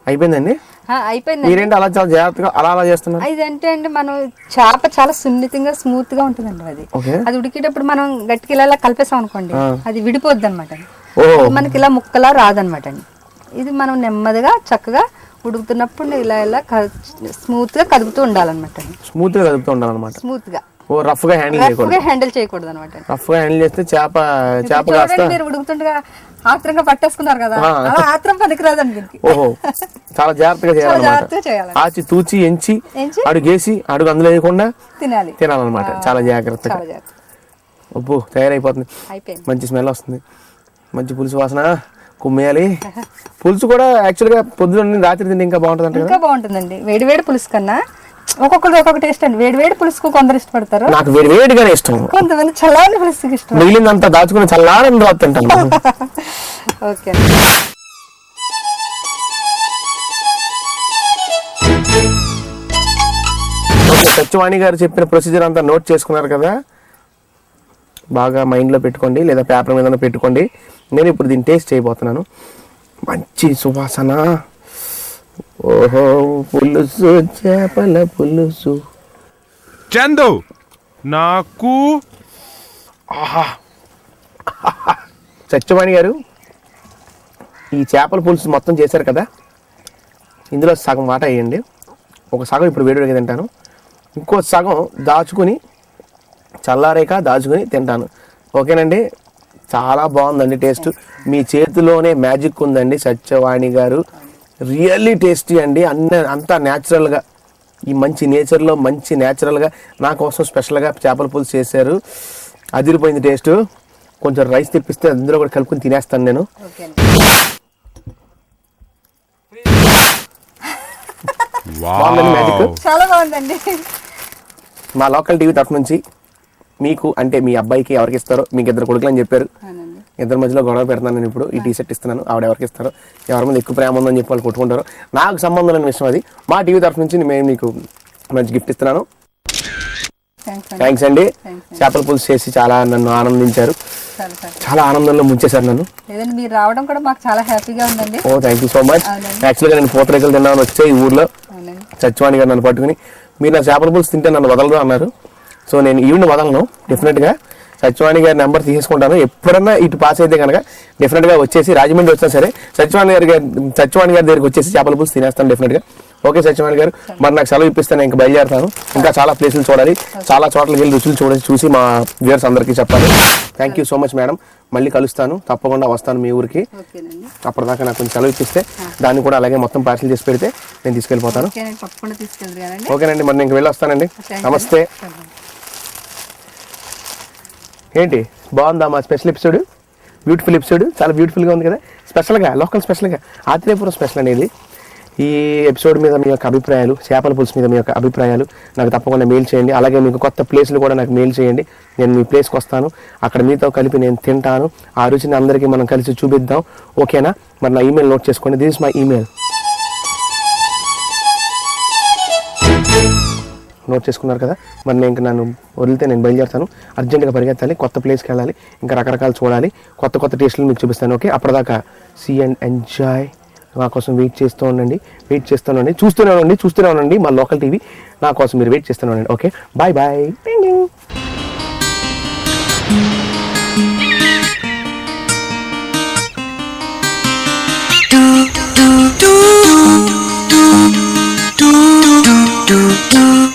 అయిపోయిందండి. అయిపోయింది. మీరేంటి అలా చాలా జాగ్రత్తగా అలా చేస్తున్నారు? ఇదంటే అండి మనం చేప చాలా సున్నితంగా స్మూత్ గా ఉంటుందండి. అది ఉడికేటప్పుడు మనం గట్టికి ఇలా కలిపేసాం అనుకోండి, అది విడిపోద్ది అనమాట. మనకి ఇలా ముక్కలా రాదనమాట అండి. ఇది మనం నెమ్మదిగా చక్కగా ఉడుకుతున్నప్పుడు ఇలా ఇలా స్మూత్ గా కదుపుతూ ఉండాలన్నమాట. స్మూత్ గా కదుపుతూ ఉండాలన్నమాట. స్మూత్ గా, రఫ్ గా హ్యాండిల్ చేయకూడదు అనమాట. రఫ్ గా హ్యాండిల్ చేస్తే చేప మీరు ఉడుకుతుండగా ఆత్రంగా పట్టేసుకున్నారు కదా, అలా ఆత్రం పనికిరాదండి. ఓహో, చాలా జాగ్రత్తగా చేయాలి. ఆచి తూచి ఎంచి అడుగేసి అడుగు అందులో వేయకుండా తినాలన్నమాట. చాలా జాగ్రత్తగా. అబ్బో, తయారైపోతుంది. మంచి స్మెల్ వస్తుంది, మంచి పులుసు వాసన. కుమ్మేయాలి. పులుసు కూడా యాక్చువల్గా పొద్దున్న రాత్రి తింటే ఇంకా బాగుంటుంది. ఇంకా బాగుంటుందండి. వేడి వేడి పులుసు కన్నా ఒక్కొక్కరు ఒక్కొక్క టేస్ట్ అండి. వేడి వేడి పులుసుకు కొందరు ఇష్టపడతారు, నాకు వేడి వేడిగానే ఇష్టం. కొంతమంది చల్లారని పులుసుకి ఇష్టం. మిగిలిందంతా దాచుకుని చల్లారని రాత్రి తింటాను. ఓకే. సత్యవాణి గారు చెప్పిన ప్రొసీజర్ అంతా నోట్ చేసుకున్నారు కదా, బాగా మైండ్లో పెట్టుకోండి, లేదా పేపర్ మీద పెట్టుకోండి. నేను ఇప్పుడు దీన్ని టేస్ట్ చేయబోతున్నాను. మంచి సువాసన. ఓహో, పులుసు, చేపల పులుసు. చందు నాకు సత్యవాణి గారు ఈ చేపల పులుసు మొత్తం చేశారు కదా, ఇందులో సగం వాటా వేయండి. ఒక సగం ఇప్పుడు వేడివేడిగా తింటాను, ఇంకో సగం దాచుకుని చల్లారేక దాచుకుని తింటాను. ఓకేనండి. చాలా బాగుందండి టేస్ట్. మీ చేతిలోనే మ్యాజిక్ ఉందండి సత్యవాణి గారు. రియల్లీ టేస్టీ అండి. అంతా న్యాచురల్గా, ఈ మంచి నేచర్లో మంచి న్యాచురల్గా నా కోసం స్పెషల్గా చేపల పులుసు చేశారు. అదిరిపోయింది టేస్ట్. కొంచెం రైస్ తెప్పిస్తే అందులో కూడా కలుపుకొని తినేస్తాను నేను. బాగుందండి మ్యాజిక్, చాలా బాగుందండి. మా లోకల్ టీవీ తరఫు నుంచి మీకు, అంటే మీ అబ్బాయికి ఎవరికి ఇస్తారో, మీకు 2 కొడుకులు అని చెప్పారు, ఇద్దరి మధ్యలో గొడవ పెడతాను నేను. ఇప్పుడు ఈ టీ షర్ట్ ఇస్తున్నాను, ఆవిడ ఎవరికి ఇస్తారో, ఎవరి మీద ఎక్కువ ప్రేమ ఉందని చెప్పి వాళ్ళు కొట్టుకుంటారు. నాకు సంబంధం లేని విషయం అది. మా టీవీ తరఫు నుంచి మేము మీకు మంచి గిఫ్ట్ ఇస్తున్నాను. థ్యాంక్స్ అండి. చేపల పులుసు చేసి చాలా నన్ను ఆనందించారు, చాలా ఆనందంలో ముంచేశారు నన్ను. మీరు రావడం కూడా మాకు చాలా హ్యాపీగా ఉందండి. ఓ, థ్యాంక్ యూ సో మచ్. యాక్చువల్గా నేను పూతరేకులు తిన్నాను వచ్చే ఈ ఊర్లో. సత్యవాణి గారు నన్ను పట్టుకుని, మీరు నా చేపల పులుసు తింటే నన్ను వదలరు అన్నారు. సో నేను ఈవిని వదలను. డెఫినెట్గా సత్యవాణి గారి నెంబర్ తీసుకుంటాను. ఎప్పుడన్నా ఇటు పాస్ అయితే కనుక డెఫినెట్గా వచ్చేసి, రాజమండ్రి వచ్చినా సరే సత్యవాణి గారి దగ్గరికి వచ్చేసి చేపల పులుసు తినేస్తాను డెఫినెట్గా. ఓకే సత్యవాణి గారు, మరి నాకు సెలవు ఇప్పిస్తాను, ఇంకా బయలుదేరుతాను. ఇంకా చాలా ప్లేసులు చూడాలి, చాలా చోట్లకి వెళ్ళి రుచులు చూసి మా వ్యూవర్స్ అందరికీ చెప్పాలి. Thank you so much madam. మళ్ళీ కలుస్తాను, తప్పకుండా వస్తాను మీ ఊరికి. అప్పటిదాకా నాకు కొంచెం సెలవు ఇప్పిస్తే దాన్ని కూడా అలాగే మొత్తం పార్సల్ చేసి పెడితే నేను తీసుకెళ్ళిపోతాను. ఓకేనండి, మరి నేను వెళ్ళి వస్తానండి. నమస్తే. ఏంటి బాగుందా మా స్పెషల్ ఎపిసోడ్? బ్యూటిఫుల్ ఎపిసోడ్, చాలా బ్యూటిఫుల్గా ఉంది కదా. స్పెషల్గా, లోకల్ స్పెషల్గా, ఆత్రేయపురం స్పెషల్ అనేది. ఈ ఎపిసోడ్ మీద మీ యొక్క అభిప్రాయాలు, చేపల పులుసు మీద మీ యొక్క అభిప్రాయాలు నాకు తప్పకుండా మెయిల్ చేయండి. అలాగే మీకు కొత్త ప్లేస్లు కూడా నాకు మెయిల్ చేయండి. నేను మీ ప్లేస్కి వస్తాను, అక్కడ మీతో కలిపి నేను తింటాను. ఆ రుచిని అందరికీ మనం కలిసి చూపిద్దాం. ఓకేనా? మరి నా ఈమెయిల్ నోట్ చేసుకోండి. This is my email. Note చేసుకున్నారు కదా. మరి నేను నన్ను వదిలితే నేను బయలుదేరుతాను. అర్జెంటుగా పరిగెత్తాలి, కొత్త ప్లేస్కి వెళ్ళాలి, ఇంకా రకరకాలు చూడాలి, కొత్త కొత్త టేస్టులు మీకు చూపిస్తాను. ఓకే, అప్పటిదాకా సీ అండ్ ఎంజాయ్. నా కోసం వెయిట్ చేస్తూ ఉండండి, చూస్తూనే ఉండండి మా లోకల్ టీవీ. నా కోసం మీరు వెయిట్ చేస్తూనే ఉండండి. Okay, bye bye. do